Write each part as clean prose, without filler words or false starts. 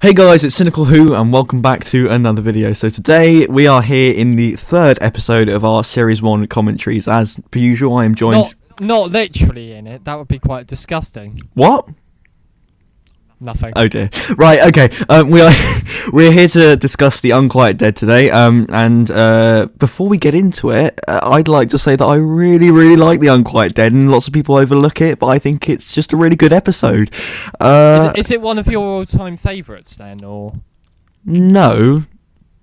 Hey guys, it's Cynical Who, and welcome back to another video. So today we are here in the third episode of our Series 1 commentaries. As per usual, I am joined... Not literally in it, that would be quite disgusting. What? Nothing. Oh dear. Right, okay. We're here to discuss the Unquiet Dead today. And before we get into it, I'd like to say that I really, really like the Unquiet Dead, and lots of people overlook it, but I think it's just a really good episode. Is it one of your all-time favourites then, or? No.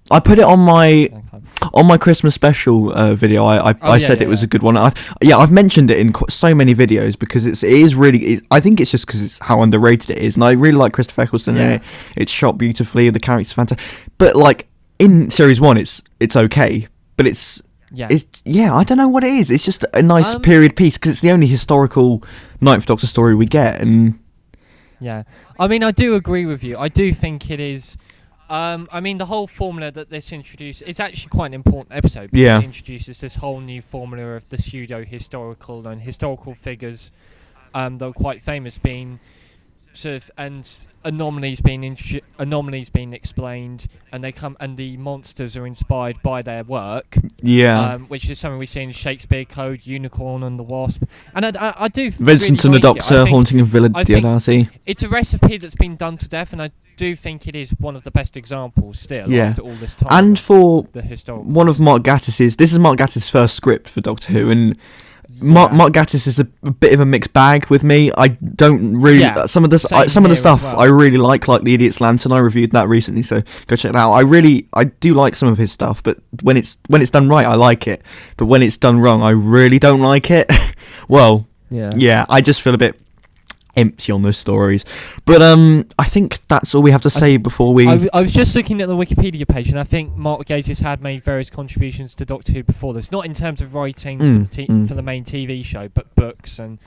I put it on my Christmas special video. I said it was a good one. I've mentioned it in so many videos because it is really. I think it's just because it's how underrated it is, and I really like Christopher Eccleston in it. It's shot beautifully. The character's fantastic, but like in Series 1, it's okay, but it's I don't know what it is. It's just a nice period piece because it's the only historical Ninth Doctor story we get, and I mean, I do agree with you. I do think it is. I mean, the whole formula that this introduces, it's actually quite an important episode because it introduces this whole new formula of the pseudo-historical and historical figures that are quite famous being sort of, and anomalies being explained, and the monsters are inspired by their work. Which is something we see in Shakespeare Code, Unicorn and the Wasp, and I do. Vincent really and the Doctor, Haunting of Villa Diodati. It's a recipe that's been done to death, and I do think it is one of the best examples still after all this time. And for the historical one of Mark Gatiss's, this is Mark Gatiss' first script for Doctor Who, and Mark Gatiss is a bit of a mixed bag with me. I don't really some of the stuff I really like The Idiot's Lantern. I reviewed that recently, so go check it out. I do like some of his stuff, but when it's done right, I like it. But when it's done wrong, I really don't like it. I just feel a bit empty on those stories, but I think that's all we have to say before we... I was just looking at the Wikipedia page, and I think Mark Gatiss had made various contributions to Doctor Who before this, not in terms of writing for the main TV show, but books and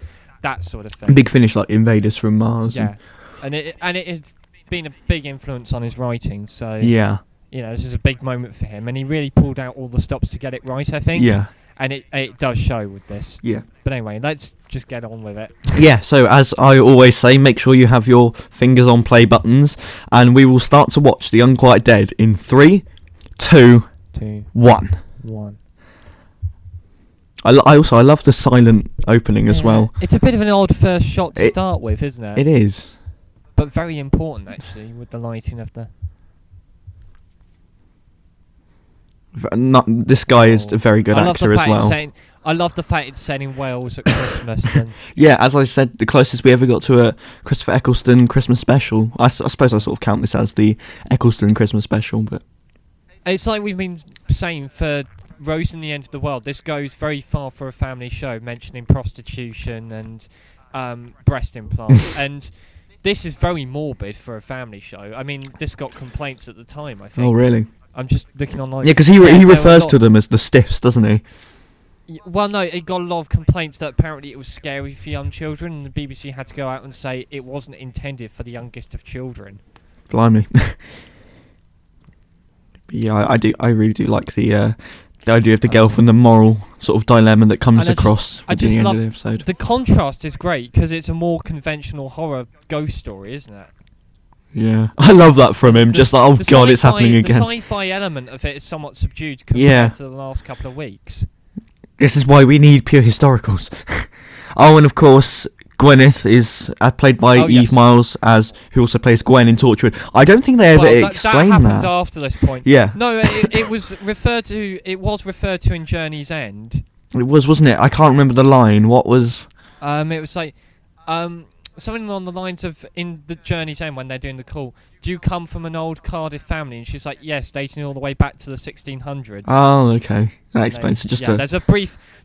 that sort of thing. Big Finish, like Invaders from Mars. And it has been a big influence on his writing, so this is a big moment for him, and he really pulled out all the stops to get it right, I think. And it does show with this. But anyway, let's just get on with it. So as I always say, make sure you have your fingers on play buttons, and we will start to watch The Unquiet Dead in 3, 2, 1. I love the silent opening as well. It's a bit of an odd first shot to start with, isn't it? It is. But very important, actually, with the lighting of the... This guy is a very good actor as well. I love the fact it's set in Wales at Christmas. And as I said, the closest we ever got to a Christopher Eccleston Christmas special. I suppose I sort of count this as the Eccleston Christmas special, but it's like we've been saying for Rose and the End of the World. This goes very far for a family show, mentioning prostitution and breast implants, and this is very morbid for a family show. I mean, this got complaints at the time, I think. Oh, really? I'm just looking online. Yeah, because he refers to them as the stiffs, doesn't he? Well, no, it got a lot of complaints that apparently it was scary for young children, and the BBC had to go out and say it wasn't intended for the youngest of children. Blimey. I really do like the idea of the girl from the moral sort of dilemma that comes across at the end of the episode. The contrast is great because it's a more conventional horror ghost story, isn't it? Yeah, I love that from him. Just like, oh god, it's happening again. The sci-fi element of it is somewhat subdued compared to the last couple of weeks. This is why we need pure historicals. And of course, Gwyneth is played by Eve Miles, who also plays Gwen in Torchwood. I don't think they ever explained that. That happened after this point. No, it was referred to. It was referred to in Journey's End. It was, wasn't it? I can't remember the line. What was? It was like, something along the lines of, in the Journey's End when they're doing the call, do you come from an old Cardiff family? And she's like, yes, dating all the way back to the 1600s. Oh, okay. That explains it.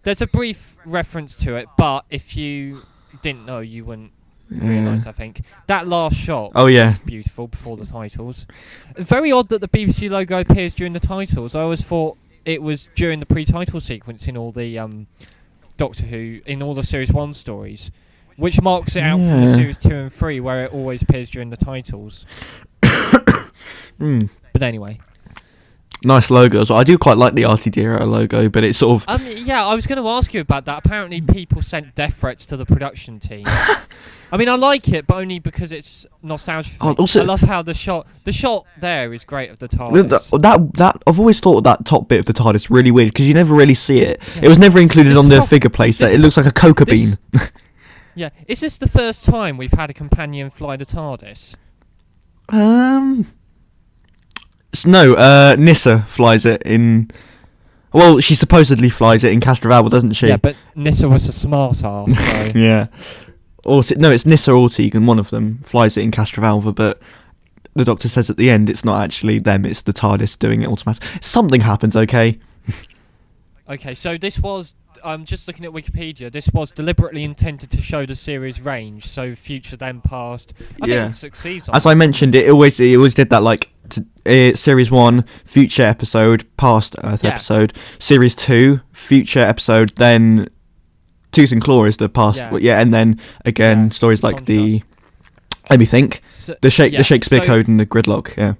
There's a brief reference to it, but if you didn't know, you wouldn't realise, I think. That last shot was beautiful before the titles. Very odd that the BBC logo appears during the titles. I always thought it was during the pre-title sequence in all the Doctor Who, in all the Series 1 stories, which marks it out from the Series 2 and 3, where it always appears during the titles. But anyway. Nice logo as well. I do quite like the RTD logo, but it's sort of... yeah, I was going to ask you about that. Apparently people sent death threats to the production team. I mean, I like it, but only because it's nostalgia. Also, I love how the shot there is great of the TARDIS. That I've always thought that top bit of the TARDIS really weird, because you never really see it. Yeah. It was never included on the figure playset. It looks like a coca bean. Yeah, is this the first time we've had a companion fly the TARDIS? No, Nyssa flies it in... Well, she supposedly flies it in Castrovalva, doesn't she? Yeah, but Nyssa was a smart ass, so... Yeah. No, it's Nyssa or Tegan, one of them flies it in Castrovalva, but the Doctor says at the end it's not actually them, it's the TARDIS doing it automatically. Something happens, okay? Okay, so this was... I'm just looking at Wikipedia. This was deliberately intended to show the series range, so future then past. I think it succeeds on As I mentioned, it always did that, like, Series 1, future episode, past Earth episode. Series 2, future episode, then Tooth and Claw is the past. Yeah, and then, again, stories like the... Let me think. The Shakespeare Code and the Gridlock, yeah.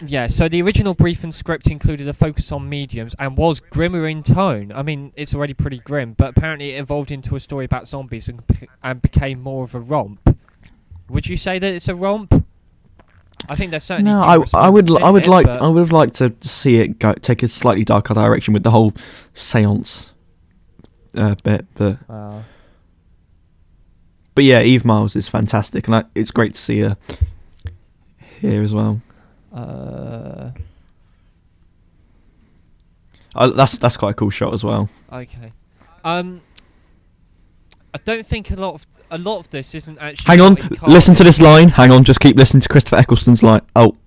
Yeah, so the original brief and script included a focus on mediums and was grimmer in tone. I mean, it's already pretty grim, but apparently it evolved into a story about zombies and became more of a romp. Would you say that it's a romp? I think there's certainly... No, I would have liked to see it take a slightly darker direction with the whole seance bit, but yeah, Eve Miles is fantastic, and it's great to see her here as well. That's quite a cool shot as well. Okay. I don't think a lot of this isn't actually... Hang on, listen to this line. Hang on, just keep listening to Christopher Eccleston's line. Oh,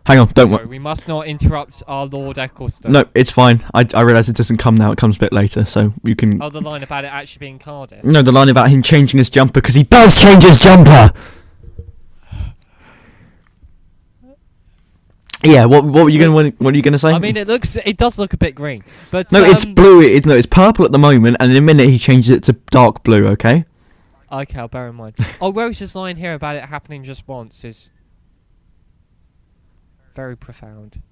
hang on, don't worry. We must not interrupt our Lord Eccleston. No, it's fine. I realise it doesn't come now, it comes a bit later, so you can... Oh, the line about it actually being Cardiff? No, the line about him changing his jumper, because he does change his jumper! Yeah, what were you gonna say? I mean, it does look a bit green, but no, it's blue. It's purple at the moment, and in a minute he changes it to dark blue. Okay. Okay, I'll bear in mind. Rose's line here about it happening just once is very profound.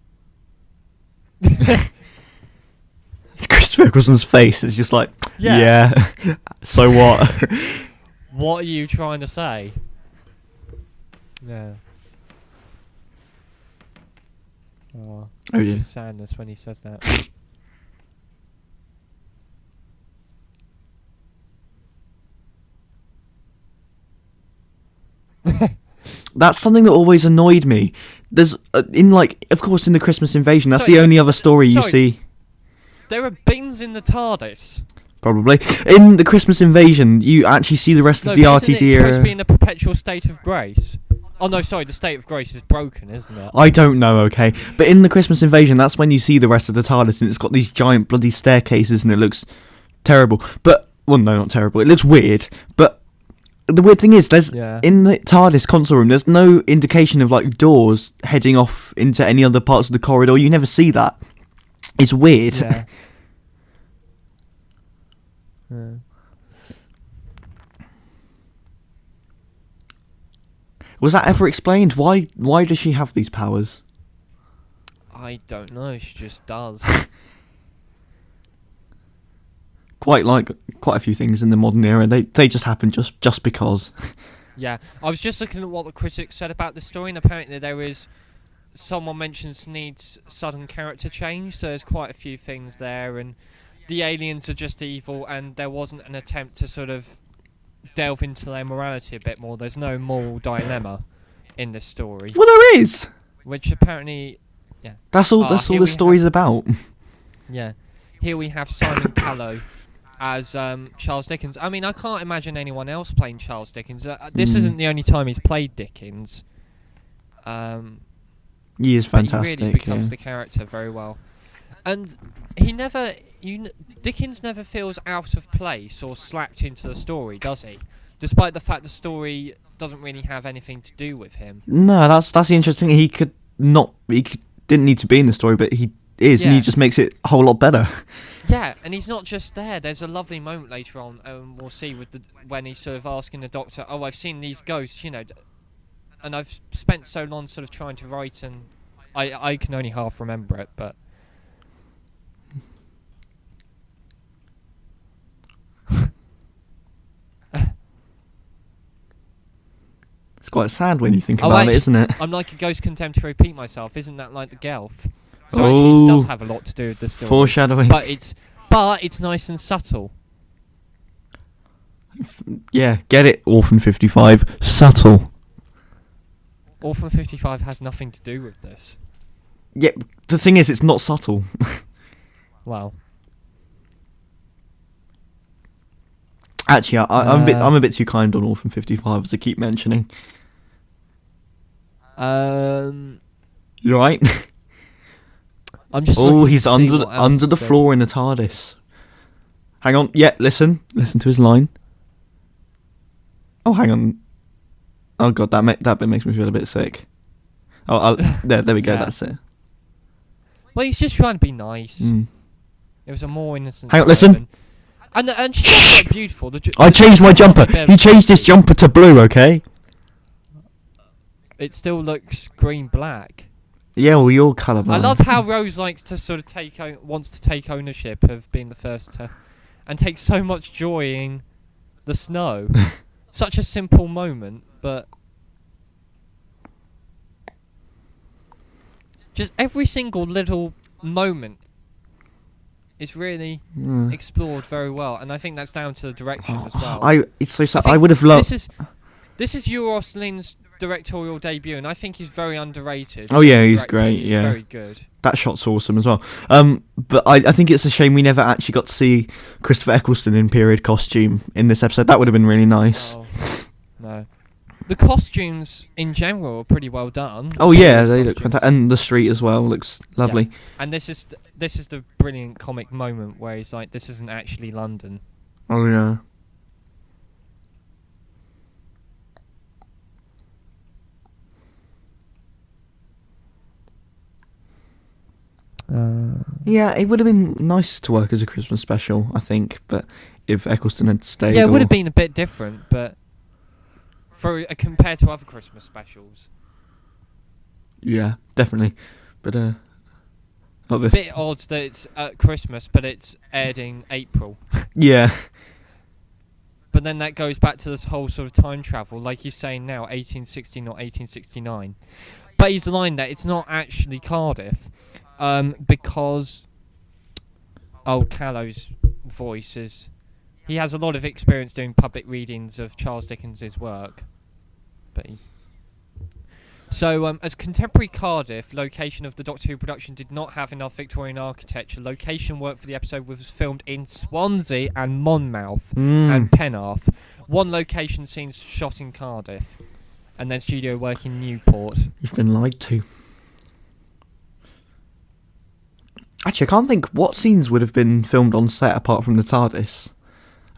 Christopher Eccleston's face is just like, yeah. So what? What are you trying to say? Yeah. Oh yeah. Sadness when he says that. That's something that always annoyed me. There's of course, in the Christmas Invasion, that's the only other story you see. There are bins in the TARDIS. Probably in the Christmas Invasion, you actually see the rest of the RTD era. It's supposed to be in a perpetual state of grace. Oh no, sorry, the state of grace is broken, isn't it? I don't know, okay. But in the Christmas Invasion, that's when you see the rest of the TARDIS, and it's got these giant bloody staircases, and it looks terrible. But, well, no, not terrible. It looks weird. But the weird thing is, in the TARDIS console room, there's no indication of, like, doors heading off into any other parts of the corridor. You never see that. It's weird. Yeah. Was that ever explained? Why does she have these powers? I don't know, she just does. Quite a few things in the modern era, they just happen just because. Yeah, I was just looking at what the critics said about the story, and apparently someone mentions needs sudden character change, so there's quite a few things there, and the aliens are just evil, and there wasn't an attempt to sort of delve into their morality a bit more. There's no moral dilemma in this story. Well, there is. Which apparently, yeah. That's all the story's about. Yeah. Here we have Simon Callow as Charles Dickens. I mean, I can't imagine anyone else playing Charles Dickens. This isn't the only time he's played Dickens. He is fantastic. He really becomes the character very well. And Dickens never feels out of place or slapped into the story, does he? Despite the fact the story doesn't really have anything to do with him. No, that's the interesting thing. He didn't need to be in the story, but he is, and he just makes it a whole lot better. Yeah, and he's not just there. There's a lovely moment later on, we'll see when he's sort of asking the Doctor, "Oh, I've seen these ghosts, and I've spent so long sort of trying to write, and I can only half remember it, but." quite sad when you think about it, isn't it? I'm like a ghost condemned to repeat myself. Isn't that like the Gelf? So actually, it does have a lot to do with the story. Foreshadowing. But it's nice and subtle. Yeah, get it, Orphan 55. Subtle. Orphan 55 has nothing to do with this. Yeah, the thing is, it's not subtle. Well. Actually, I'm a bit too kind on Orphan 55, as I keep mentioning. You right? I'm just. He's under the floor in the TARDIS. Hang on. Yeah, listen to his line. Oh, hang on. Oh god, that bit makes me feel a bit sick. Oh, there we go. Yeah. That's it. Well, he's just trying to be nice. It was a more innocent. Hang on, listen. And she's quite beautiful. I changed my jumper. He changed his jumper to blue. Okay. It still looks green-black. Yeah, well, you're colourblind. I love how Rose likes to sort of wants to take ownership of being the first to, and takes so much joy in the snow. Such a simple moment, but just every single little moment is really explored very well, and I think that's down to the direction as well. It's so sad. I would have loved. This is Euros Lin's directorial debut, and I think he's very underrated. Oh yeah, he's great. He's yeah, very good. That shot's awesome as well. But I think it's a shame we never actually got to see Christopher Eccleston in period costume in this episode. That would have been really nice. Oh, no. The costumes in general are pretty well done. Oh yeah, they look fantastic, and the street as well looks lovely. Yeah. And this is the brilliant comic moment where he's like, "This isn't actually London." Oh yeah. Yeah, it would have been nice to work as a Christmas special, I think, but if Eccleston had stayed... Yeah, it would have been a bit different, but compared to other Christmas specials. Yeah, definitely. But, a bit odd that it's at Christmas, but it's aired in April. Yeah. But then that goes back to this whole sort of time travel, like you're saying now, 1860, not 1869. But he's lying that it's not actually Cardiff. Because Callow's voice is... He has a lot of experience doing public readings of Charles Dickens's work. But he's... So, as contemporary Cardiff, location of the Doctor Who production did not have enough Victorian architecture. Location work for the episode was filmed in Swansea and Monmouth and Penarth. One location scenes shot in Cardiff. And then studio work in Newport. You've been lied to. Actually, I can't think what scenes would have been filmed on set apart from the TARDIS,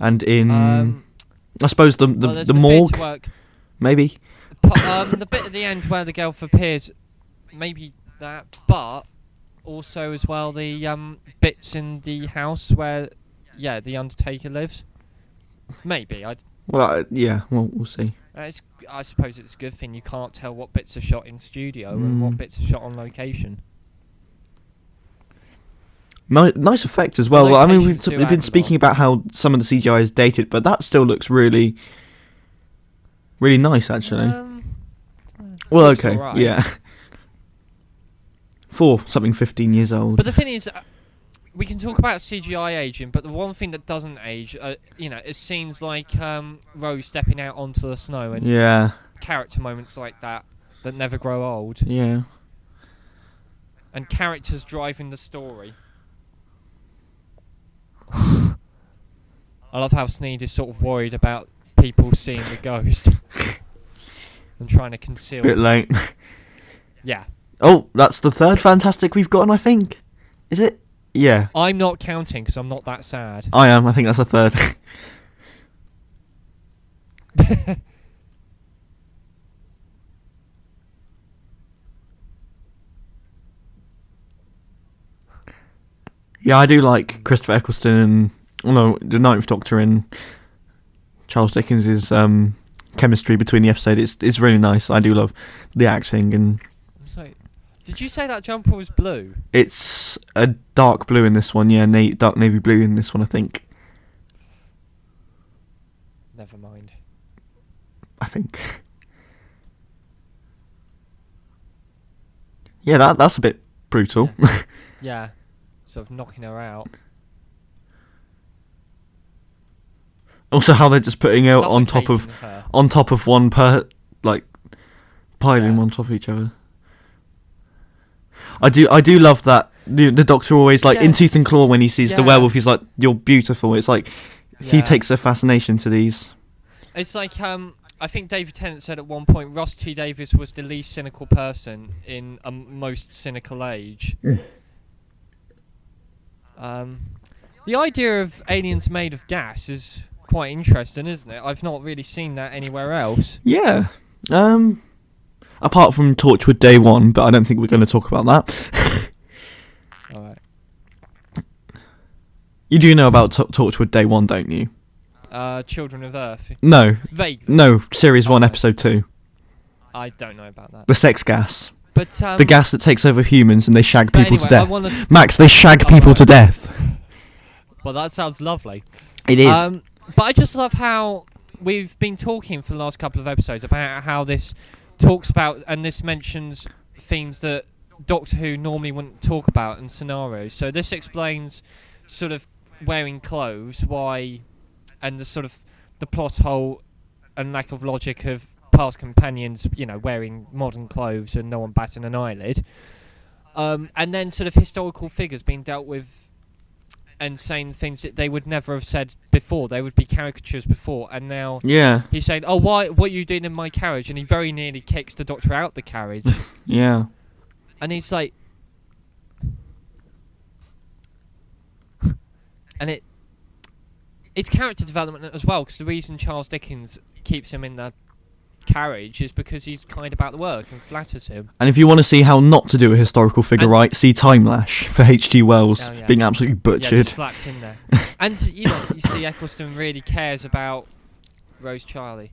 and in I suppose the morgue, work. Maybe. The bit at the end where the Gelf appears, maybe that, but also as well the bits in the house where the Undertaker lives. Maybe Well, we'll see. I suppose it's a good thing you can't tell what bits are shot in studio and what bits are shot on location. Nice effect as well. I mean, we've been speaking about how some of the CGI is dated, but that still looks really, really nice, actually. Well, okay, right. Yeah. For something 15 years old. But the thing is, we can talk about CGI aging, but the one thing that doesn't age, is scenes like Rose stepping out onto the snow and character moments like that never grow old. Yeah. And characters driving the story. I love how Sneed is sort of worried about people seeing the ghost and trying to conceal. Bit late. Yeah. Oh, that's the third Fantastic we've gotten, I think. Is it? Yeah. I'm not counting because I'm not that sad. I am. I think that's the third. Yeah, I do like Christopher Eccleston and the Ninth Doctor and Charles Dickens' chemistry between the episode. It's really nice. I do love the acting and. Sorry, did you say that jumper was blue? It's a dark blue in this one, yeah. Dark navy blue in this one, I think. Never mind. I think. Yeah, that's a bit brutal. Yeah, sort of knocking her out. Also, how they're just putting her on top of one piling on top of each other. I do love that the Doctor always in Tooth and Claw when he sees the werewolf, he's like, "You're beautiful." It's like he takes a fascination to these. It's like I think David Tennant said at one point, Russ T Davies was the least cynical person in a most cynical age. The idea of aliens made of gas is quite interesting, isn't it? I've not really seen that anywhere else. Yeah. Apart from Torchwood Day 1, but I don't think we're going to talk about that. Alright. You do know about Torchwood Day 1, don't you? Children of Earth. No. Vaguely. No, Series 1, Episode 2. I don't know about that. The sex gas. But the gas that takes over humans and they shag people to death. Anyway, Max, they shag people to death. Well, that sounds lovely. It is. But I just love how we've been talking for the last couple of episodes about how this talks about, and this mentions themes that Doctor Who normally wouldn't talk about in scenarios. So this explains sort of wearing clothes, why, and the sort of the plot hole and lack of logic of past companions, wearing modern clothes and no one batting an eyelid. And then sort of historical figures being dealt with and saying things that they would never have said before. They would be caricatures before, and now he's saying, "Oh, what are you doing in my carriage?" And he very nearly kicks the Doctor out the carriage. Yeah. And he's like, and it's character development as well, because the reason Charles Dickens keeps him in the carriage is because he's kind about the work and flatters him. And if you want to see how not to do a historical figure right, see Time Lash for H.G. Wells being absolutely butchered. Yeah, just slapped in there. And you see Eccleston really cares about Rose Tyler.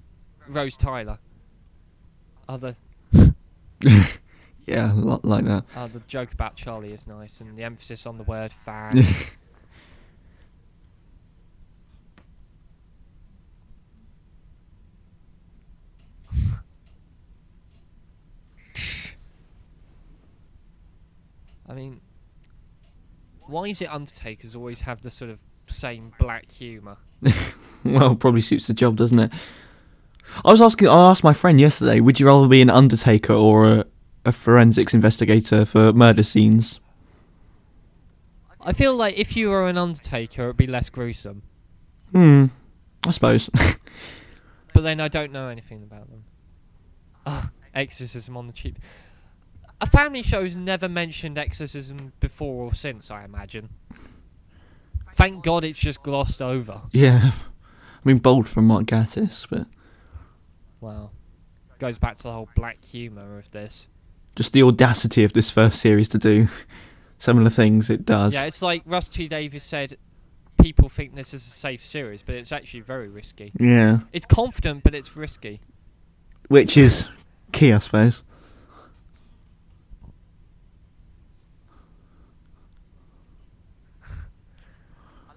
Yeah, a lot like that. The joke about Charlie is nice, and the emphasis on the word fan. I mean, why is it Undertakers always have the sort of same black humour? Well, probably suits the job, doesn't it? I asked my friend yesterday, would you rather be an Undertaker or a forensics investigator for murder scenes? I feel like if you were an Undertaker, it would be less gruesome. I suppose. But then I don't know anything about them. Exorcism on the cheap. A family show's never mentioned exorcism before or since, I imagine. Thank God it's just glossed over. Yeah. I mean, bold from Mark Gatiss, but... Well, goes back to the whole black humour of this. Just the audacity of this first series to do some of the things it does. Yeah, it's like Russ T Davies said, people think this is a safe series, but it's actually very risky. Yeah. It's confident, but it's risky. Which is key, I suppose.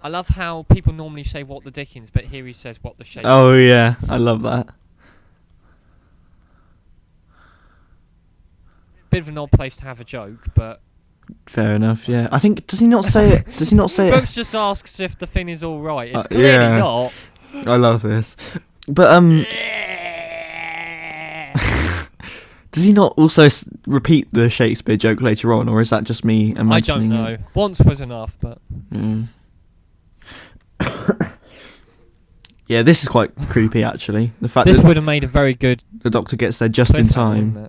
I love how people normally say "what the Dickens," but here he says "what the Shakespeare." Oh yeah, I love that. Bit of an odd place to have a joke, but fair enough. Yeah, I think does he not say it? Does he not say it? Brooks just asks if the thing is all right. It's clearly not. I love this, but does he not also repeat the Shakespeare joke later on, or is that just me imagining? I don't know. Once was enough, but. Yeah, this is quite creepy actually. The fact this would have made a very good. The Doctor gets there just in time.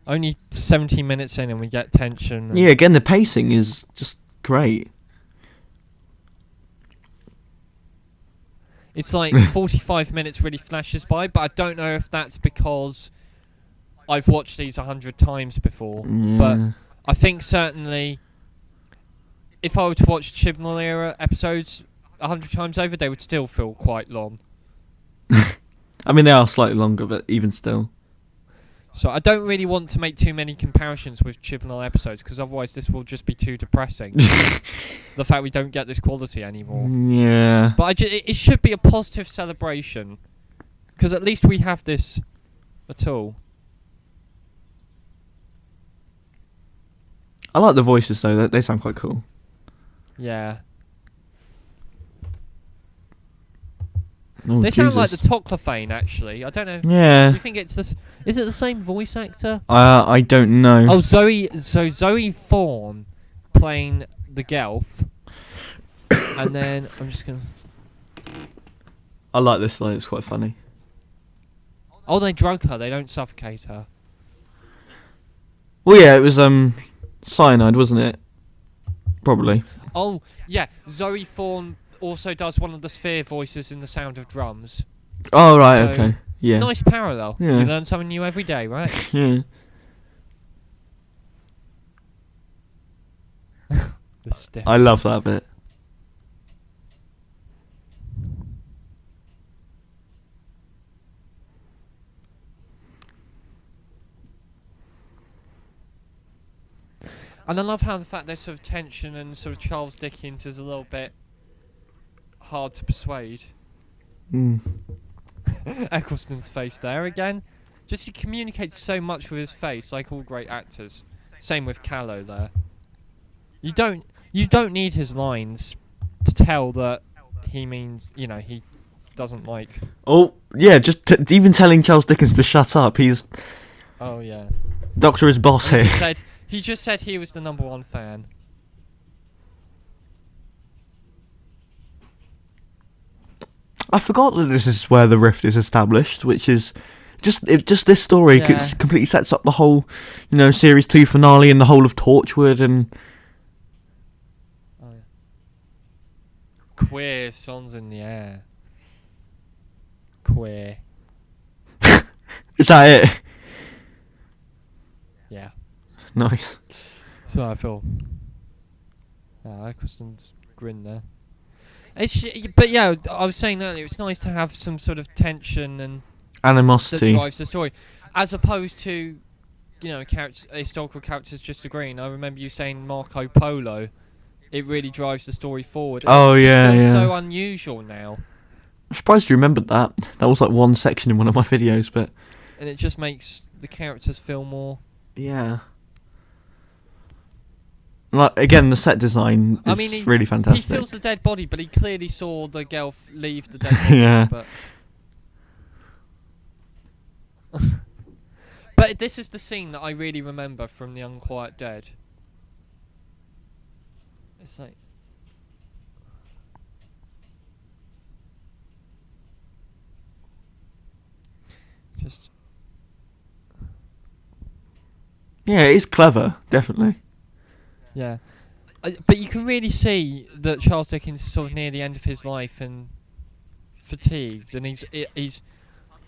Only 17 minutes in and we get tension. Yeah, again the pacing is just great. It's like 45 minutes really flashes by, but I don't know if that's because I've watched these 100 times before. Yeah. But I think certainly if I were to watch Chibnall era episodes 100 times over, they would still feel quite long. I mean, they are slightly longer, but even still. So I don't really want to make too many comparisons with Chibnall episodes, because otherwise this will just be too depressing. The fact we don't get this quality anymore. Yeah. But it should be a positive celebration, because at least we have this at all. I like the voices though; they sound quite cool. Yeah. Oh, they Jesus. sound like the Toclophane, actually. I don't know. Yeah. Do you think it's this? Is it the same voice actor? I don't know. Oh, Zoe Fawn playing the Gelf, and then I'm just gonna. I like this line. It's quite funny. Oh, they drug her. They don't suffocate her. Well, yeah, it was cyanide, wasn't it? Probably. Oh, yeah. Zoe Fawn also does one of the Sphere voices in The Sound of Drums. Oh, right, So, okay. Yeah. Nice parallel. Yeah. You learn something new every day, right? Yeah. The stiffs. I love that bit. And I love how the fact there's sort of tension and sort of Charles Dickens is a little bit hard to persuade. Eccleston's face there again. Just he communicates so much with his face, like all great actors. Same with Callow there. You don't need his lines to tell that he means, he doesn't like. Oh yeah, just even telling Charles Dickens to shut up. He's. Oh yeah. Doctor is boss here. He just said he was the #1 fan. I forgot that this is where the rift is established, which is just this story completely sets up the whole, series 2 finale and the whole of Torchwood and. Oh, yeah. Queer songs in the air. Queer. Is that it? Yeah. Nice. So I feel. Eccleston's grin there. But yeah, I was saying earlier, it's nice to have some sort of tension and animosity that drives the story, as opposed to, historical characters just agreeing. I remember you saying Marco Polo. It really drives the story forward. Oh it yeah, feels yeah. so unusual now. I'm surprised you remembered that. That was like one section in one of my videos, but. And it just makes the characters feel more. Yeah. Like again, the set design is really fantastic. He feels the dead body, but he clearly saw the Gelf leave the dead body. Yeah. But this is the scene that I really remember from the Unquiet Dead. It's like. Just. Yeah, it is clever, definitely. Yeah. But you can really see that Charles Dickens is sort of near the end of his life and fatigued, and he's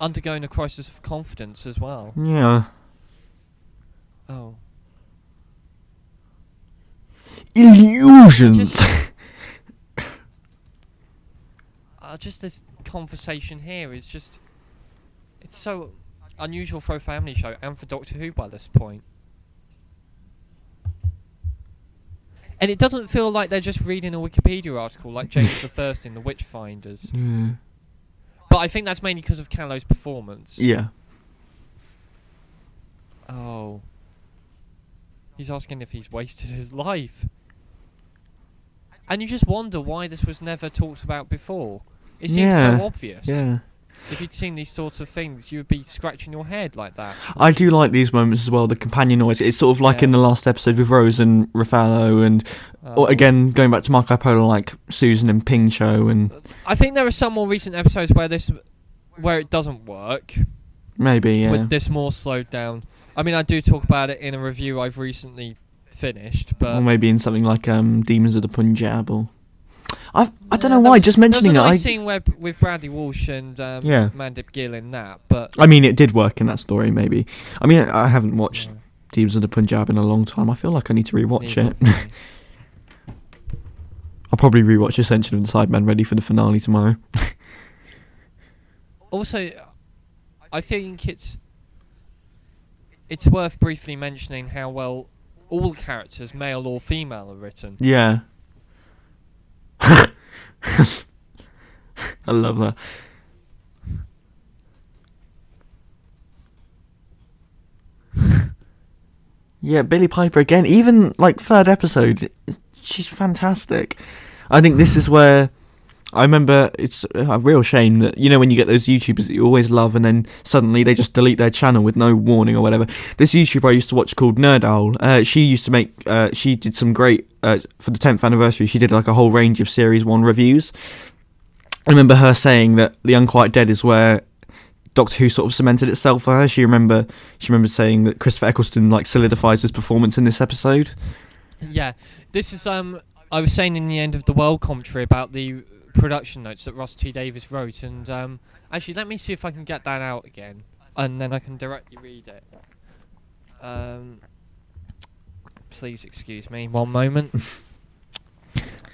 undergoing a crisis of confidence as well. Yeah. Oh. Illusions! Just this conversation here is just... It's so unusual for a family show and for Doctor Who by this point. And it doesn't feel like they're just reading a Wikipedia article like James I in The Witchfinders. Yeah. But I think that's mainly because of Callow's performance. Yeah. Oh. He's asking if he's wasted his life. And you just wonder why this was never talked about before. It seems so obvious. Yeah. If you'd seen these sorts of things, you would be scratching your head like that. I do like these moments as well, the companion noise. It's sort of like in the last episode with Rose and Ruffalo, and or again, going back to Marco Polo, like Susan and Ping Cho. And I think there are some more recent episodes where it doesn't work. Maybe, yeah. With this more slowed down. I mean, I do talk about it in a review I've recently finished, but... Or maybe in something like Demons of the Punjab, or... I don't know why, just mentioning it... There was a nice scene with Bradley Walsh and Mandip Gill in that, but... I mean, it did work in that story, maybe. I mean, I haven't watched Demons of the Punjab in a long time. I feel like I need to rewatch it. I'll probably rewatch Ascension of the Sidemen ready for the finale tomorrow. Also, I think it's worth briefly mentioning how well all characters, male or female, are written. Yeah. I love that. Yeah, Billie Piper again. Even like third episode, she's fantastic. I think this is where I remember it's a real shame that, you know, when you get those YouTubers that you always love and then suddenly they just delete their channel with no warning or whatever. This YouTuber I used to watch called Nerd Owl, she used to make, she did some great, for the 10th anniversary, she did like a whole range of Series 1 reviews. I remember her saying that The Unquiet Dead is where Doctor Who sort of cemented itself for her. She remembered saying that Christopher Eccleston like solidifies his performance in this episode. Yeah, this is, I was saying in the End of the World commentary about the production notes that Ross T. Davis wrote, and actually let me see if I can get that out again and then I can directly read it. Please excuse me one moment.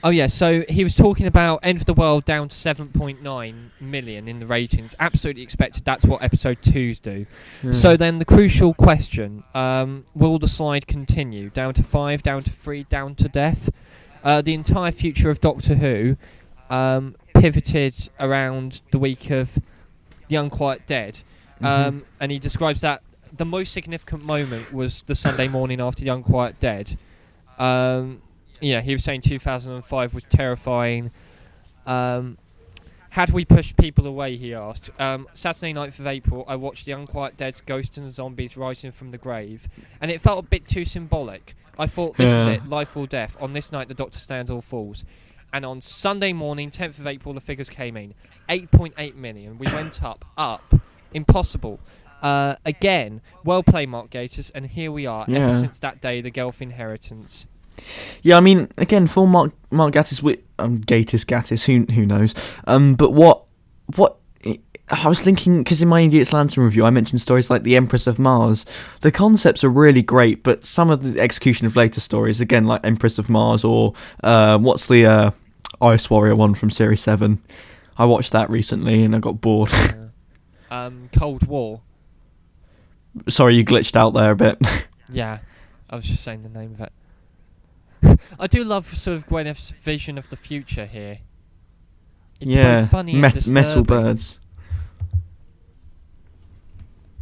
Oh yeah, so he was talking about End of the World down to 7.9 million in the ratings. Absolutely expected. That's what episode 2s do. So then the crucial question, will the slide continue? Down to 5, down to 3, down to death? The entire future of Doctor Who pivoted around the week of The Unquiet Dead, and he describes that the most significant moment was the Sunday morning after The Unquiet Dead. Yeah, he was saying 2005 was terrifying. Had we pushed people away, he asked. Saturday 9th of April, I watched The Unquiet Dead's Ghosts and Zombies Rising from the Grave, and it felt a bit too symbolic. I thought, this is it, life or death. On this night, the Doctor stands or falls. And on Sunday morning, 10th of April, the figures came in. 8.8 million. We went up. Impossible. Again, well played, Mark Gatiss, and here we are, ever since that day, the Gelf inheritance. Yeah, I mean, again, for Mark Gatiss, Gatiss, who knows? But what I was thinking, because in my Idiots Lantern review, I mentioned stories like The Empress of Mars. The concepts are really great, but some of the execution of later stories, again, like Empress of Mars, or what's the Ice Warrior one from Series 7? I watched that recently and I got bored. Cold War. Sorry, you glitched out there a bit. Yeah, I was just saying the name of it. I do love sort of Gwyneth's vision of the future here. It's both funny and disturbing. Metal birds.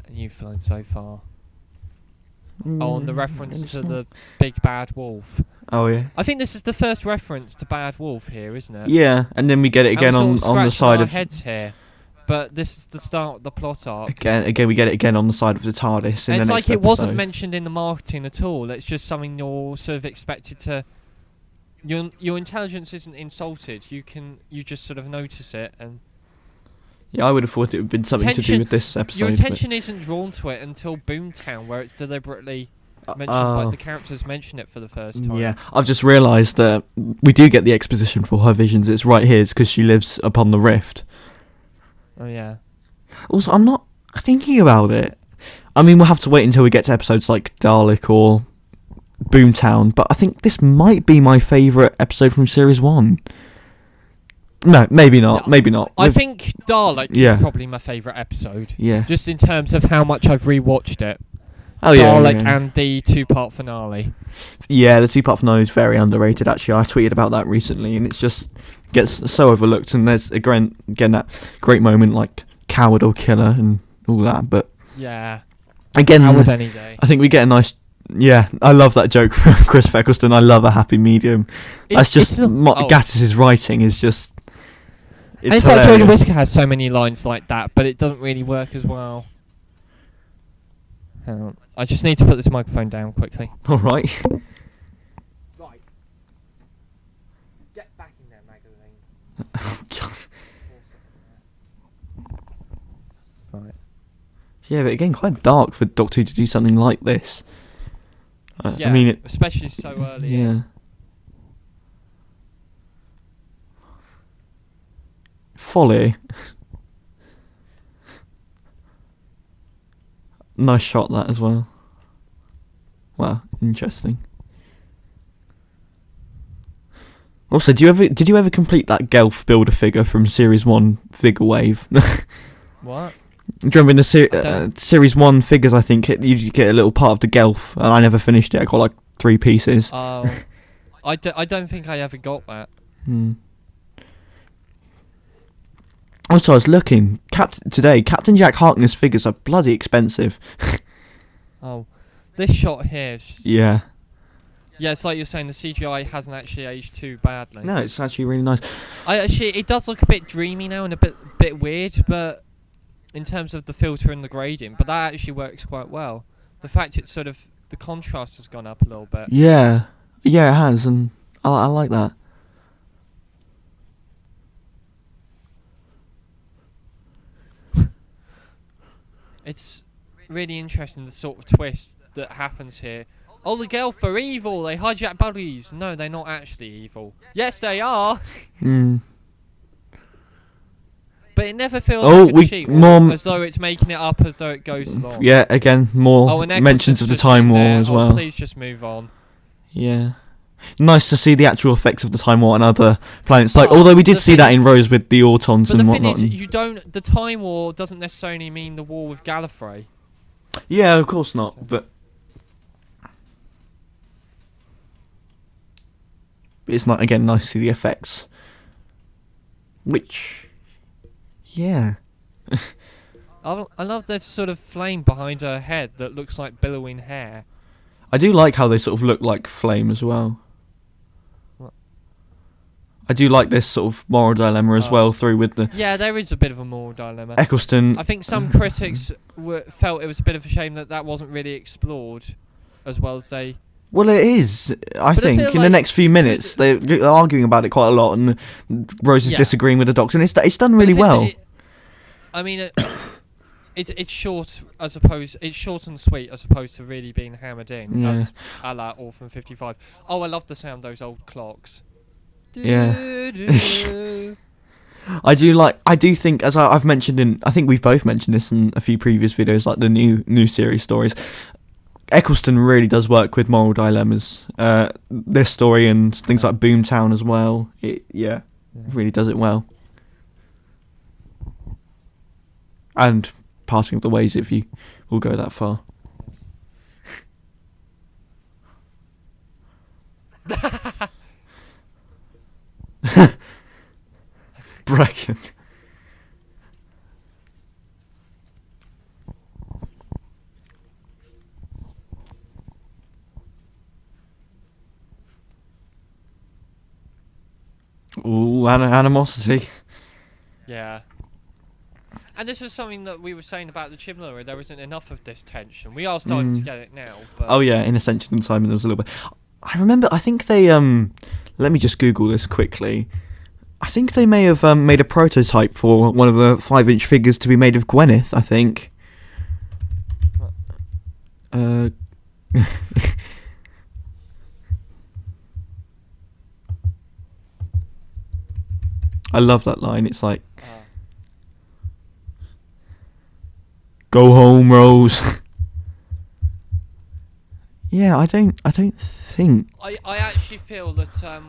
And you've flown so far. Oh, and the reference to the big bad wolf. Oh yeah. I think this is the first reference to Bad Wolf here, isn't it? Yeah, and then we get it again on the side of heads here. But this is the start of the plot arc. Again, we get it again on the side of the TARDIS. And it's like it wasn't mentioned in the marketing at all. It's just something you're sort of expected to. Your intelligence isn't insulted. You just sort of notice it and. Yeah, I would have thought it would have been something to do with this episode. Your attention isn't drawn to it until Boomtown, where it's deliberately mentioned, like the characters mention it for the first time. Yeah, I've just realised that we do get the exposition for her visions. It's right here. It's because she lives upon the rift. Oh yeah. Also, I'm not thinking about it. I mean, we'll have to wait until we get to episodes like Dalek or Boomtown, but I think this might be my favourite episode from Series 1. No, maybe not. Maybe not. I think Dalek is probably my favourite episode. Yeah. Just in terms of how much I've rewatched it. Oh yeah. Dalek and the 2-part finale. Yeah, the 2-part finale is very underrated. Actually, I tweeted about that recently, and it's just gets so overlooked. And there's again that great moment like coward or killer and all that. But yeah, again, coward any day. I think we get a nice. Yeah, I love that joke from Chris Eccleston. I love a happy medium. That's just Gattis's writing is just. It's like Jodie Whittaker has so many lines like that, but it doesn't really work as well. Hang on. I just need to put this microphone down quickly. All right. Right. Get back in there, Magdalene. Oh, God. Right. Yeah, but again, quite dark for Doctor Who to do something like this. Yeah, I mean, especially so early. Yeah. Folly. Nice shot that as well. Wow, interesting. Also, did you ever complete that Gelf builder figure from Series 1 Figure Wave? What? Do you remember in the Series 1 figures, I think, you get a little part of the Gelf, and I never finished it. I got like 3 pieces. Oh. I don't think I ever got that. Also, I was looking, Captain Jack Harkness figures are bloody expensive. Oh. This shot here is just, yeah. Yeah, it's like you're saying, the CGI hasn't actually aged too badly. No, it's actually really nice. It does look a bit dreamy now and a bit weird, but in terms of the filter and the grading, but that actually works quite well. The fact it's sort of, the contrast has gone up a little bit. Yeah, it has, and I like that. It's really interesting, the sort of twist that happens here. Oh, the Gelf are evil. They hijack buddies. No, they're not actually evil. Yes, they are. But it never feels like a cheat, as though it's making it up as though it goes along. Yeah, again, more mentions of the Time War as well. Please just move on. Yeah. Nice to see the actual effects of the Time War on other planets. Like, although we did see that in Rose with the Autons and whatnot. But the thing is, the Time War doesn't necessarily mean the war with Gallifrey. Yeah, of course not, but it's not, again, nice to see the effects. Which, yeah. I love this sort of flame behind her head that looks like billowing hair. I do like how they sort of look like flame as well. What? I do like this sort of moral dilemma as well through with the... Yeah, there is a bit of a moral dilemma. Eccleston... I think some critics felt it was a bit of a shame that wasn't really explored as well as they... Well, it is. I think in the next few minutes they're arguing about it quite a lot, and Rose is disagreeing with the Doctor, and it's done really well. It's short it's short and sweet as opposed to really being hammered in, as a la Orphan 55. Oh, I love the sound of those old clocks. Yeah. I do think, as I've mentioned I think we've both mentioned this in a few previous videos, like the new series stories. Eccleston really does work with moral dilemmas. This story and things like Boomtown as well. It really does it well. And Parting of the Ways, if you will go that far. Bracken. Ooh, animosity. Yeah. And this was something that we were saying about the Chibnall. There isn't enough of this tension. We are starting to get it now. But oh yeah, in Ascension and Simon there was a little bit. I remember, I think they, let me just Google this quickly. I think they may have made a prototype for one of the 5-inch figures to be made of Gwyneth, I think. I love that line. It's like, go home, Rose. Yeah, I don't think. I actually feel that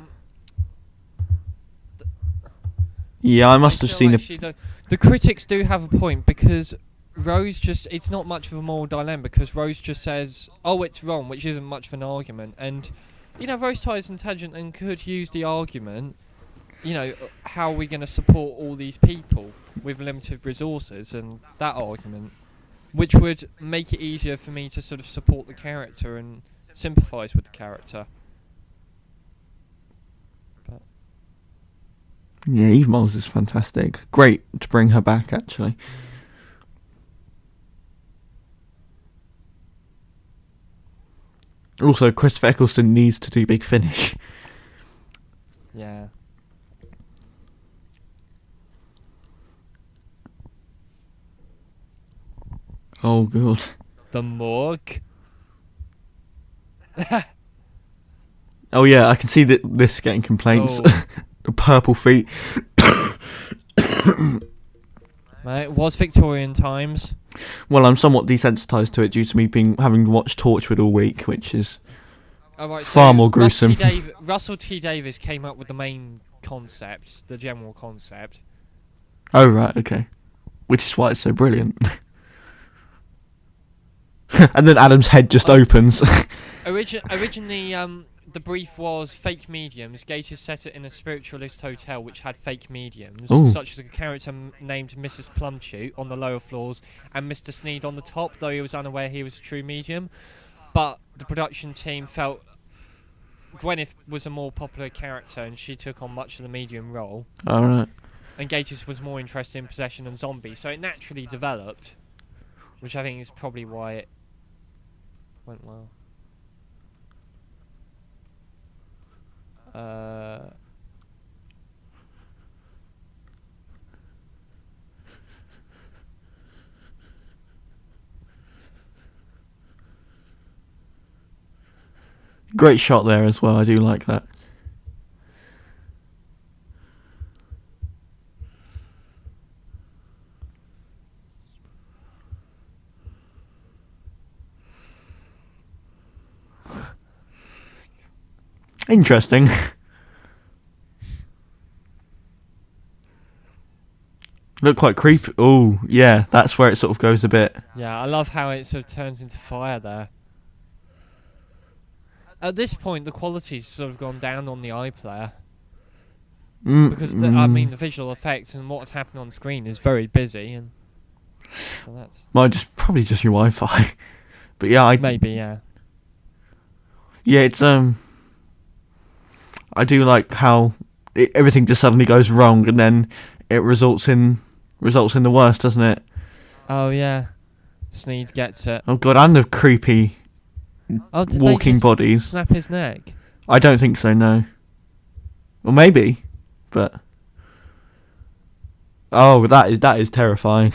yeah, I must have seen the critics do have a point, because Rose it's not much of a moral dilemma, because Rose just says, oh, it's wrong, which isn't much of an argument. And Rose Tyler's intelligent and could use the argument, how are we going to support all these people with limited resources, and that argument, which would make it easier for me to sort of support the character and sympathise with the character. But yeah, Eve Miles is fantastic. Great to bring her back, actually. Also, Christopher Eccleston needs to do Big Finish. Yeah. Oh, God. The morgue. Oh, yeah, I can see this getting complaints. Oh. The purple feet. Right, it was Victorian times. Well, I'm somewhat desensitised to it due to me having watched Torchwood all week, which is far more gruesome. Russell T Davies came up with the main concept, the general concept. Oh, right, okay. Which is why it's so brilliant. And then Adam's head just opens. Originally, the brief was fake mediums. Gators set it in a spiritualist hotel which had fake mediums, such as a character named Mrs. Plumshoot on the lower floors and Mr. Sneed on the top, though he was unaware he was a true medium. but the production team felt Gwyneth was a more popular character and she took on much of the medium role. Alright. And Gatiss was more interested in possession and zombies, so it naturally developed, which I think is probably why it went well. Great shot there as well. I do like that. Interesting. Look quite creepy. Oh, yeah, that's where it sort of goes a bit. Yeah, I love how it sort of turns into fire there. At this point, the quality's sort of gone down on the iPlayer. Because, I mean, the visual effects and what's happening on screen is very busy. And so that's... Well, probably just your Wi-Fi. But yeah, maybe, yeah. Yeah, it's, I do like how everything just suddenly goes wrong and then it results in the worst, doesn't it? Oh, yeah. Sneed gets it. Oh, God, and the creepy... walking bodies. Snap his neck? I don't think so, no. Well, maybe, but that is terrifying.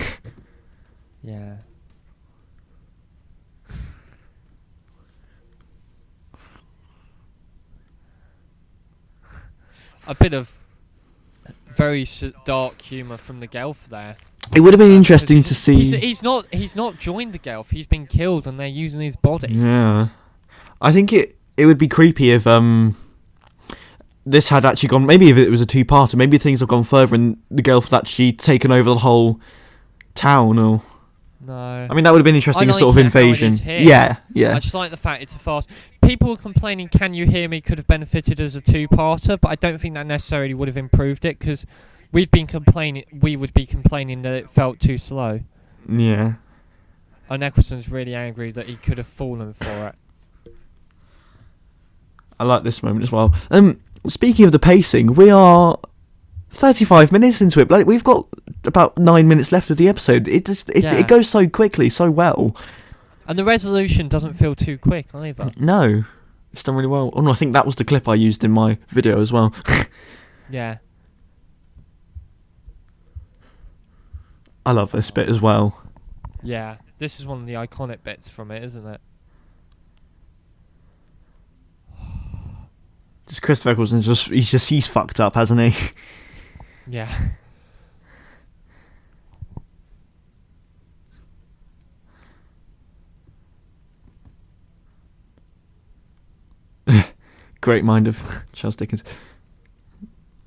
Yeah. A bit of very dark humour from the Gelf there. It would have been interesting to see. He's not joined the Gelf. He's been killed, and they're using his body. Yeah, I think it would be creepy if this had actually gone. Maybe if it was a two-parter, maybe things have gone further, and the Gelf had actually taken over the whole town. Or no, I mean that would have been interesting. A sort of invasion. Yeah. I just like the fact it's a fast. People were complaining, "Can you hear me?" Could have benefited as a two-parter, but I don't think that necessarily would have improved it because. We would be complaining that it felt too slow. Yeah. And Eccleston's really angry that he could have fallen for it. I like this moment as well. Speaking of the pacing, we are 35 minutes into it. Like we've got about 9 minutes left of the episode. It goes so quickly, so well. And the resolution doesn't feel too quick either. No, it's done really well. Oh no, I think that was the clip I used in my video as well. Yeah. I love this bit as well. Yeah, this is one of the iconic bits from it, isn't it? Just Christopher Eccleston, he's fucked up, hasn't he? Yeah. Great mind of Charles Dickens.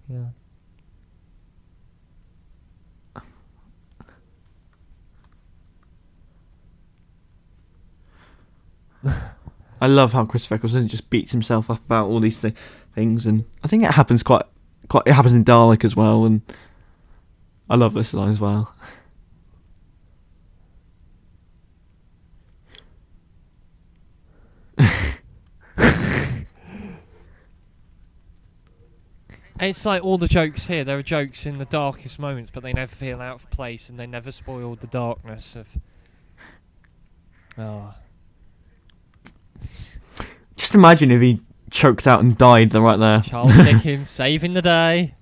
Yeah. I love how Christopher Eccleston just beats himself up about all these things, and I think it happens quite. It happens in Dalek as well, and I love this line as well. It's like all the jokes here. There are jokes in the darkest moments, but they never feel out of place, and they never spoil the darkness of. Oh. Just imagine if he choked out and died right there. Charles Dickens saving the day.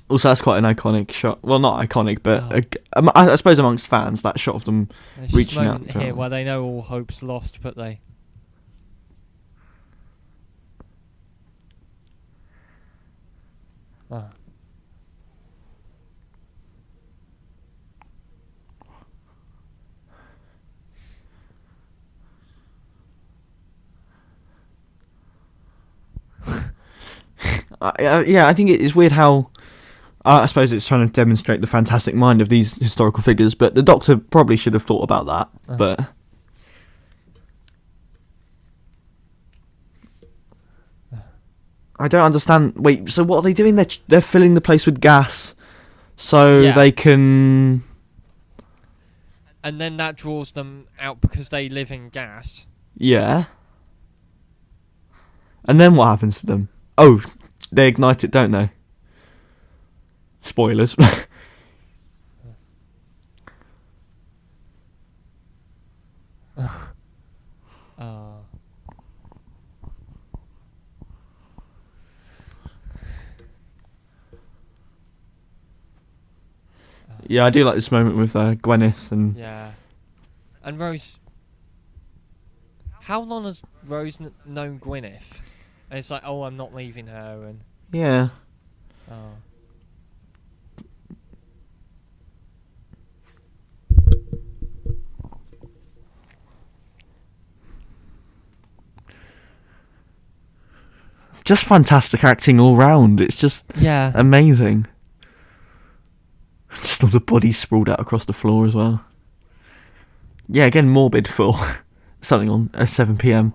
Also, that's quite an iconic shot. Well, not iconic, but I suppose amongst fans, that shot of them reaching out. There's a moment here where they know all hope's lost, but they... Oh. I think it is weird how I suppose it's trying to demonstrate the fantastic mind of these historical figures, but the Doctor probably should have thought about that. But I don't understand. Wait, so what are they doing? They're filling the place with gas so they can... And then that draws them out because they live in gas. Yeah. And then what happens to them? Oh, they ignite it, don't they? Spoilers. Yeah, I do like this moment with Gwyneth and... Yeah. And Rose... How long has Rose known Gwyneth? And it's like, oh, I'm not leaving her, and... Yeah. Oh. Just fantastic acting all round. It's just amazing. Just all the bodies sprawled out across the floor as well. Yeah, again, morbid for something on 7 p.m.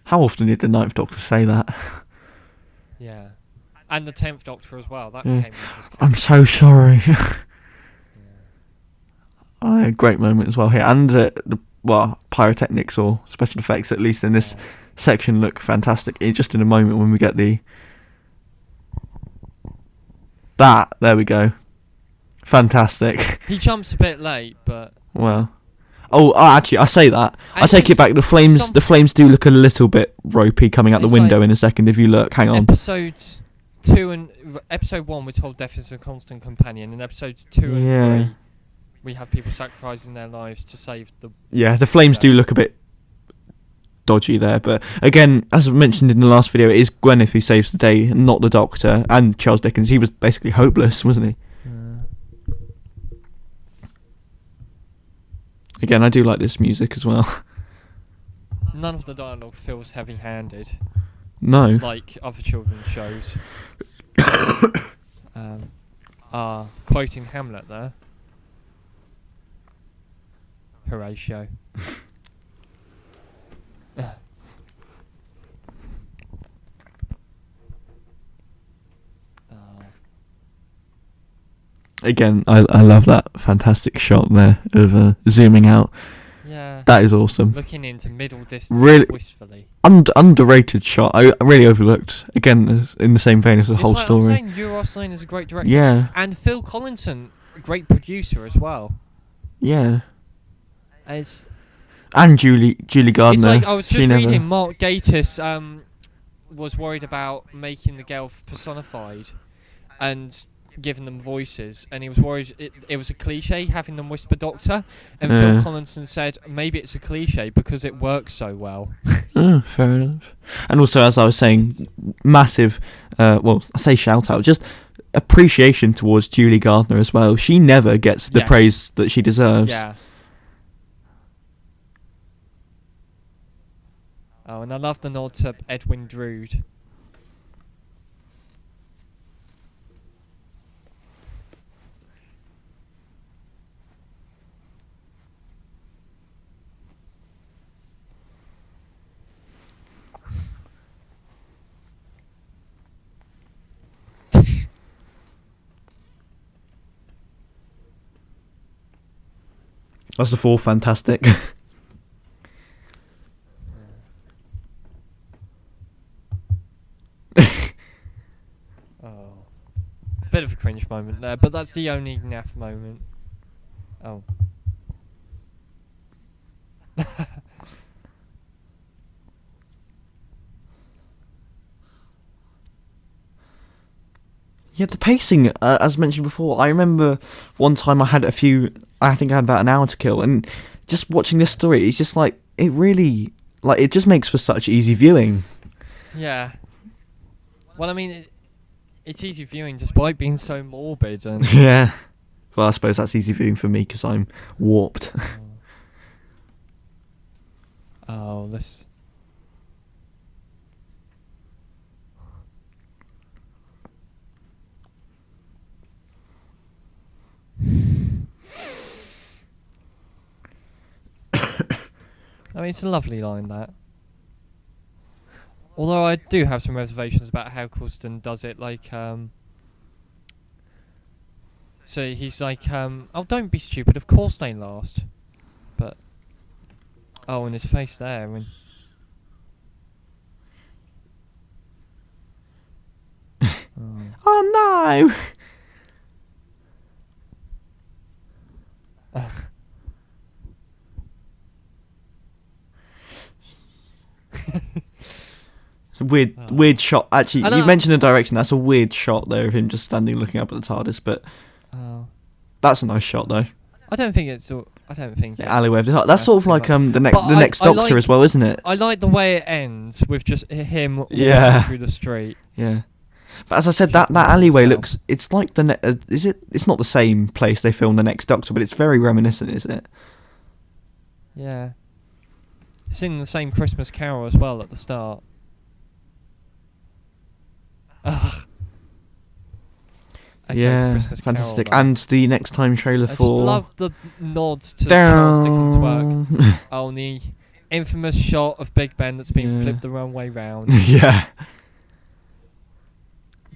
How often did the 9th Doctor say that? Yeah. And the 10th Doctor as well. That came I'm so sorry. A great moment as well here. And the pyrotechnics or special effects, at least in this section, look fantastic. Just in a moment when we get there we go. Fantastic. He jumps a bit late, but... Well... Oh, actually, I say that. I take it back. The flames do look a little bit ropey coming out the window in a second. If you look, hang on. Episode 1, we're told death is a constant companion. In episodes 2 and 3, we have people sacrificing their lives to save the... Yeah, the flames do look a bit dodgy there. But again, as I mentioned in the last video, it is Gwyneth who saves the day, not the Doctor. And Charles Dickens, he was basically hopeless, wasn't he? Again, I do like this music as well. None of the dialogue feels heavy-handed. No. Like other children's shows. Quoting Hamlet there. Horatio. Again, I love that fantastic shot there of zooming out. Yeah. That is awesome. Looking into middle distance really wistfully. Underrated shot. I really overlooked. Again, in the same vein as the whole story. I'm saying Euros Lane is a great director. Yeah. And Phil Collinson, a great producer as well. Yeah. And Julie Gardner. It's like I was just reading. Mark Gatiss was worried about making the girl personified, and giving them voices, and he was worried it was a cliche having them whisper Doctor, and Phil Collinson said maybe it's a cliche because it works so well. Fair enough. And also, as I was saying, massive I say shout out, just appreciation towards Julie Gardner as well. She never gets the praise that she deserves. Yeah. Oh, and I love the nod to Edwin Drood. That's the 4th fantastic. Bit of a cringe moment there, but that's the only naff moment. Oh. Yeah, the pacing, as mentioned before, I remember one time I think I had about an hour to kill, and just watching this story, it's just like, it really, like, it just makes for such easy viewing. Yeah. Well, I mean, it's easy viewing despite being so morbid. And yeah. Well, I suppose that's easy viewing for me because I'm warped. Oh, this... I mean, it's a lovely line, that. Although I do have some reservations about how Colston does it, like, So he's like, oh, don't be stupid. Of course they last. But and his face there. Oh no! It's a weird shot. Actually, you mentioned the direction. That's a weird shot there of him just standing looking up at the TARDIS. But that's a nice shot, though. I don't think it's. I don't think the alleyway of the TARDIS. That's sort of like the next Doctor as well, isn't it? I like the way it ends with just him walking through the street. Yeah. But as I said, that alleyway looks. It's like is it? It's not the same place they filmed the next Doctor, but it's very reminiscent, isn't it? Yeah. Singing the same Christmas carol as well at the start. Ugh. Yeah, fantastic. And the next time trailer for... I just love the nods to Charles Dickens' work. And the infamous shot of Big Ben that's been flipped the wrong way round. Yeah.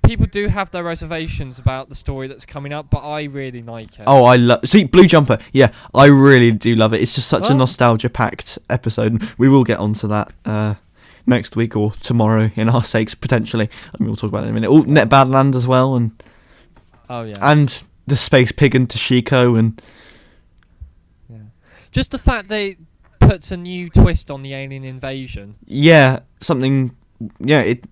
People do have their reservations about the story that's coming up, but I really like it. Oh, I love... See, Blue Jumper. Yeah, I really do love it. It's just such a nostalgia-packed episode. We will get onto that next week or tomorrow, in our sakes, potentially. I mean, we'll talk about it in a minute. Net Badland as well, and... Oh, yeah. And the Space Pig and Toshiko, and... Yeah. Just the fact they puts a new twist on the alien invasion. Yeah, something... Yeah, it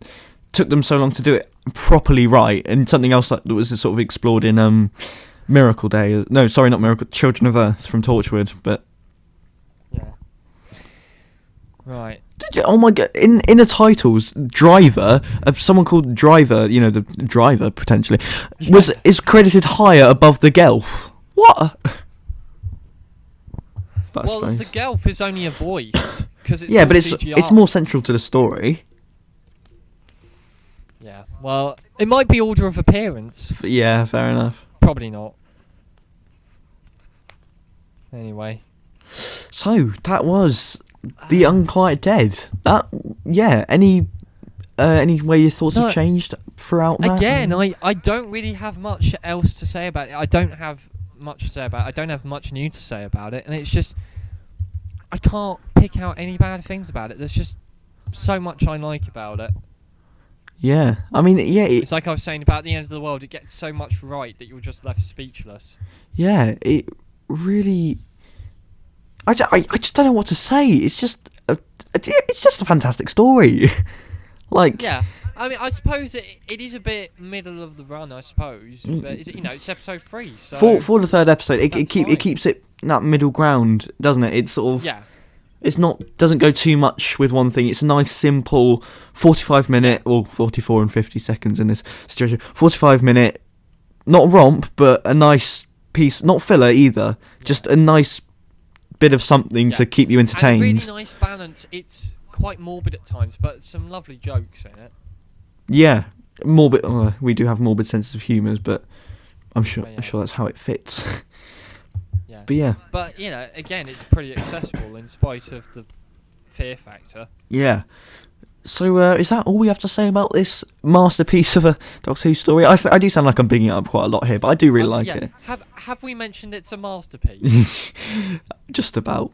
took them so long to do it properly right, and something else that was sort of explored in Miracle Day. No, sorry, not Miracle... Children of Earth from Torchwood, but... Yeah. Right. Oh my god! In the titles, Driver, someone called Driver, the driver potentially, is credited higher above the Gelf. What? Well, the Gelf is only a voice because it's but CGI. It's more central to the story. Yeah. Well, it might be order of appearance. Yeah, fair enough. Probably not. Anyway. So that was. The Unquiet Dead. Any way your thoughts have changed throughout that? Again, I don't really have much else to say about it. I don't have much to say about it. I don't have much new to say about it, and it's just I can't pick out any bad things about it. There's just so much I like about it. Yeah, I mean, it's like I was saying about the end of the world. It gets so much right that you're just left speechless. Yeah, it really. I just don't know what to say. It's just a fantastic story. Yeah, I mean, I suppose it is a bit middle of the run, I suppose. But it's episode 3. So for the third episode, it keeps it that middle ground, doesn't it? It's sort of It's doesn't go too much with one thing. It's a nice simple 45-minute or 44 and 50 seconds in this situation. 45-minute, not romp, but a nice piece, not filler either. Just a nice bit of something to keep you entertained. And a really nice balance. It's quite morbid at times, but some lovely jokes in it. Yeah, morbid. We do have morbid sense of humours, but I'm sure that's how it fits. Yeah. But yeah. But again, it's pretty accessible in spite of the fear factor. Yeah. So is that all we have to say about this masterpiece of a Doctor Who story? I do sound like I'm bigging it up quite a lot here, but I do really like it. Have we mentioned it's a masterpiece? Just about.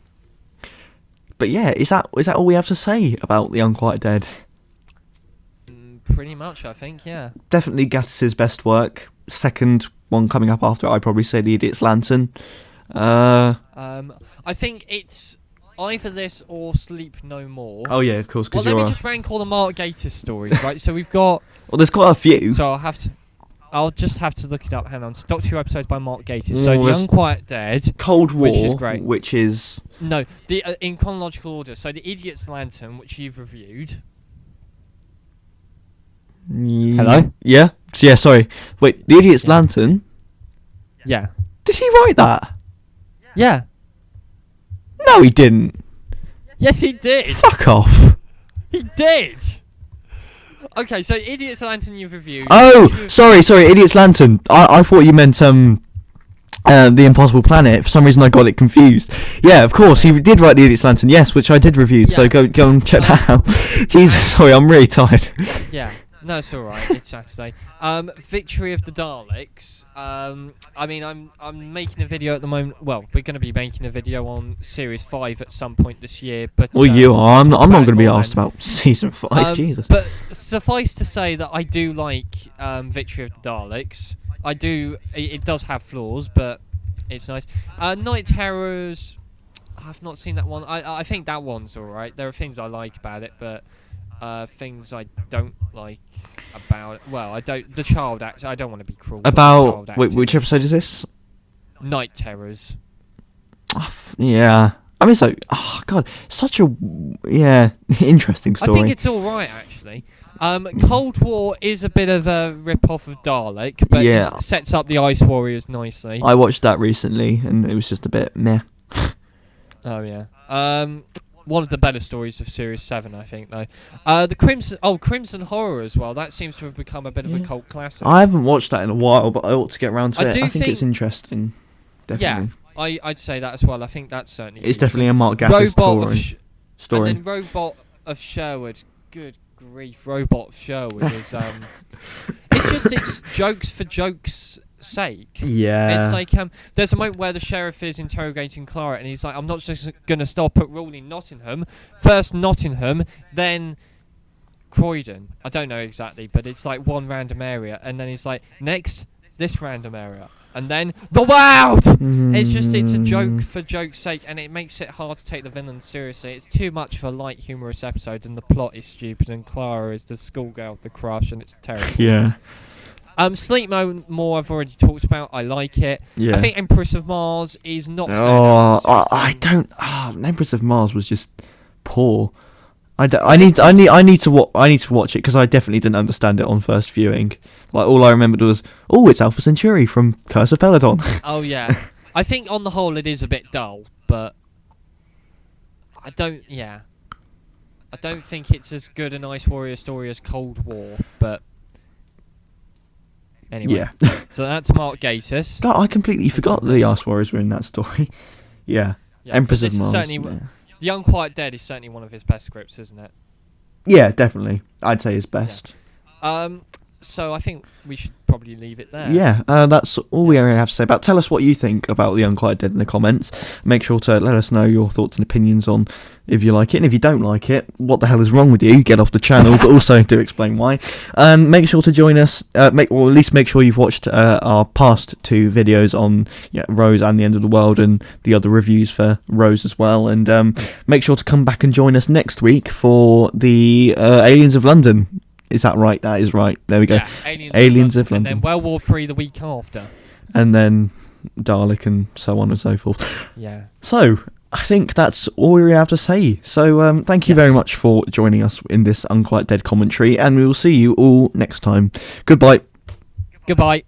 But yeah, is that all we have to say about The Unquiet Dead? Pretty much, I think, yeah. Definitely Gattis's best work. Second one coming up after, I'd probably say The Idiot's Lantern. I think it's either this or Sleep No More. Oh yeah, of course. Well, let me just rank all the Mark Gatiss stories, right? So we've got... Well, there's quite a few. So I'll just have to look it up. Hang on. So Doctor Who episodes by Mark Gatiss. So The Unquiet Dead. Cold War, which is great. Which is... No, in chronological order. So The Idiot's Lantern, which you've reviewed. Hello? Yeah? Yeah, sorry. Wait, The Idiot's Lantern? Yeah. Did he write that? Yeah. No, he didn't. Yes, he did. Fuck off. He did. Okay, so Idiot's Lantern you've reviewed. Oh, sorry, Idiot's Lantern. I thought you meant The Impossible Planet. For some reason I got it confused. Yeah, of course, he did write The Idiot's Lantern, yes, which I did review, so go and check that out. Jesus, sorry, I'm really tired. Yeah. No, it's all right. It's Saturday. Victory of the Daleks. I mean, I'm making a video at the moment. Well, we're going to be making a video on Series 5 at some point this year. But well, you are. I'm not going to be asked about Season 5. Jesus. But suffice to say that I do like Victory of the Daleks. I do. It does have flaws, but it's nice. Night Terrors. I've not seen that one. I think that one's all right. There are things I like about it, but things I don't like about it. Well, I don't. The child act. I don't want to be cruel. About which episode is this? Night Terrors. Yeah. I mean, so God, such a interesting story. I think it's all right actually. Cold War is a bit of a rip-off of Dalek, but it sets up the Ice Warriors nicely. I watched that recently, and it was just a bit meh. Oh yeah. One of the better stories of Series 7, I think, though. The Crimson Horror as well. That seems to have become a bit of a cult classic. I haven't watched that in a while, but I ought to get around to it. I think it's interesting. Definitely. Yeah, I'd say that as well. I think that's certainly. It's definitely a Mark Gatiss story. And then Robot of Sherwood. Good grief, Robot of Sherwood is. It's jokes for jokes' sake. Yeah. It's like there's a moment where the sheriff is interrogating Clara, and he's like, "I'm not just gonna stop at ruling Nottingham. First Nottingham, then Croydon. I don't know exactly, but it's like one random area, and then he's like, next this random area." And then the world. It's a joke for joke's sake, and it makes it hard to take the villain seriously. It's too much of a light, humorous episode, and the plot is stupid. And Clara is the schoolgirl with the crush, and it's terrible. Yeah. Sleep More I've already talked about. I like it. Yeah. I think Empress of Mars is not. I don't. Empress of Mars was just poor. I need to watch it because I definitely didn't understand it on first viewing. Like all I remembered was, it's Alpha Centauri from Curse of Peladon. Oh yeah, I think on the whole it is a bit dull, but I don't think it's as good an Ice Warrior story as Cold War. But anyway, so that's Mark Gatiss. God, I completely forgot the Ice Warriors were in that story. Yeah, Empress of Mars. The Unquiet Dead is certainly one of his best scripts, isn't it? Yeah, definitely. I'd say his best. Yeah. So I think we should probably leave it there. Yeah, that's all we have to say about. Tell us what you think about The Unquiet Dead in the comments. Make sure to let us know your thoughts and opinions on if you like it, and if you don't like it, what the hell is wrong with you? Get off the channel, but also do explain why. Make sure to join us, or at least make sure you've watched our past 2 videos on Rose and the End of the World, and the other reviews for Rose as well. And make sure to come back and join us next week for the Aliens of London. Is that right? That is right. There we go. Yeah, Aliens of London. And then World War 3 the week after. And then Dalek and so on and so forth. Yeah. So, I think that's all we have to say. So, thank you very much for joining us in this Unquiet Dead commentary, and we will see you all next time. Goodbye. Goodbye.